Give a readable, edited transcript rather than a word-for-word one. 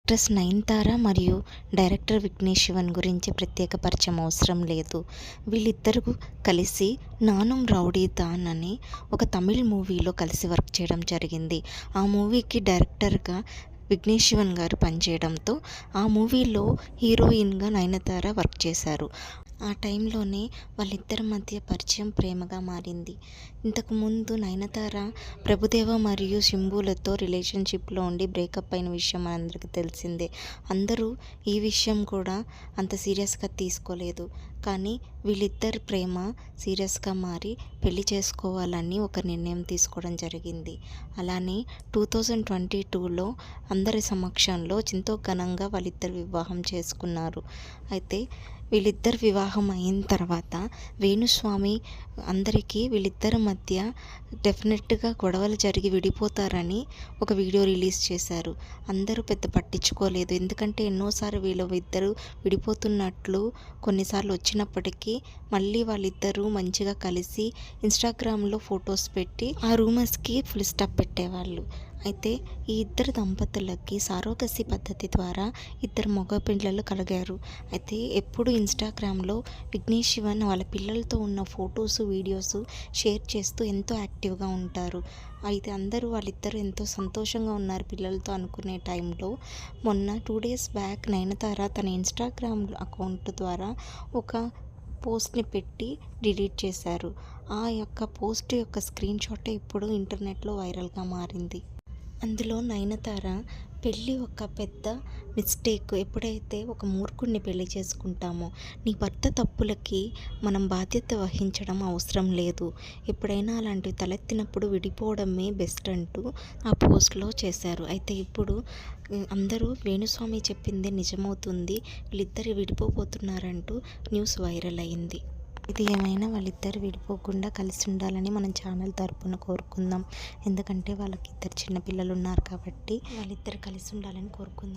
Actress Nayanthara మరియు director Vignesh Sivan గురించి ప్రత్యేక పరిచయం అవసరం లేదు. వీళ్ళిద్దరూ కలిసి 'నానుం రౌడీదాన్' అనే ఒక తమిళ్ మూవీలో కలిసి వర్క్ చేయడం జరిగింది. ఆ మూవీకి డైరెక్టర్గా విఘ్నేష్ శివన్ గారు పనిచేయడంతో ఆ మూవీలో హీరోయిన్గా నయనతార వర్క్ చేశారు. ఆ టైంలోనే వాళ్ళిద్దరి మధ్య పరిచయం ప్రేమగా మారింది. ఇంతకుముందు నయనతార ప్రభుదేవ మరియు శింబులతో రిలేషన్షిప్లో ఉండి బ్రేకప్ అయిన విషయం మనందరికీ తెలిసిందే. అందరూ ఈ విషయం కూడా అంత సీరియస్గా తీసుకోలేదు. కానీ వీళ్ళిద్దరి ప్రేమ సీరియస్గా మారి పెళ్లి చేసుకోవాలని ఒక నిర్ణయం తీసుకోవడం జరిగింది. అలానే 2022లో అందరి సమక్షంలో ఎంతో ఘనంగా వాళ్ళిద్దరు వివాహం చేసుకున్నారు. అయితే వీళ్ళిద్దరు వివాహం అయిన తర్వాత వేణుస్వామి అందరికీ వీళ్ళిద్దరి మధ్య డెఫినెట్గా గొడవలు జరిగి విడిపోతారని ఒక వీడియో రిలీజ్ చేశారు. అందరూ పెద్ద పట్టించుకోలేదు. ఎందుకంటే ఎన్నోసార్లు వీళ్ళిద్దరూ విడిపోతున్నట్లు కొన్నిసార్లు వచ్చినప్పటికీ మళ్ళీ వాళ్ళిద్దరూ మంచిగా కలిసి ఇన్స్టాగ్రామ్లో ఫొటోస్ పెట్టి ఆ రూమర్స్కి ఫుల్ స్టాప్ పెట్టేవాళ్ళు. అయితే ఈ ఇద్దరు దంపతులకి సారోగసి పద్ధతి ద్వారా ఇద్దరు మగ పిల్లలు కలిగారు. అయితే ఎప్పుడు ఇన్స్టాగ్రామ్లో విఘ్నేష్ శివన్ వాళ్ళ పిల్లలతో ఉన్న ఫొటోస్, వీడియోస్ షేర్ చేస్తూ ఎంతో యాక్టివ్గా ఉంటారు. అయితే అందరూ వాళ్ళిద్దరూ ఎంతో సంతోషంగా ఉన్నారు పిల్లలతో అనుకునే టైంలో మొన్న 2 days బ్యాక్ నయనతార తన ఇన్స్టాగ్రామ్ అకౌంట్ ద్వారా ఒక పోస్ట్ని పెట్టి డిలీట్ చేశారు. ఆ యొక్క పోస్ట్ యొక్క స్క్రీన్ షాట్ ఇప్పుడు ఇంటర్నెట్లో వైరల్గా మారింది. అందులో నయనతార పెళ్ళి ఒక పెద్ద మిస్టేక్. ఎప్పుడైతే ఒక మూర్ఖుడిని పెళ్లి చేసుకుంటామో నీ భర్త తప్పులకి మనం బాధ్యత వహించడం అవసరం లేదు. ఎప్పుడైనా అలాంటివి తలెత్తినప్పుడు విడిపోవడమే బెస్ట్ అంటూ ఆ పోస్ట్లో చేశారు. అయితే ఇప్పుడు అందరూ వేణుస్వామి చెప్పింది నిజమవుతుంది, వీళ్ళిద్దరు విడిపోబోతున్నారంటూ న్యూస్ వైరల్ అయింది. ఇది ఏమైనా వాళ్ళిద్దరు విడిపోకుండా కలిసి ఉండాలని మనం ఛానల్ తరపున కోరుకుందాం. ఎందుకంటే వాళ్ళకి ఇద్దరు చిన్నపిల్లలు ఉన్నారు కాబట్టి వాళ్ళిద్దరు కలిసి ఉండాలని కోరుకుందాం.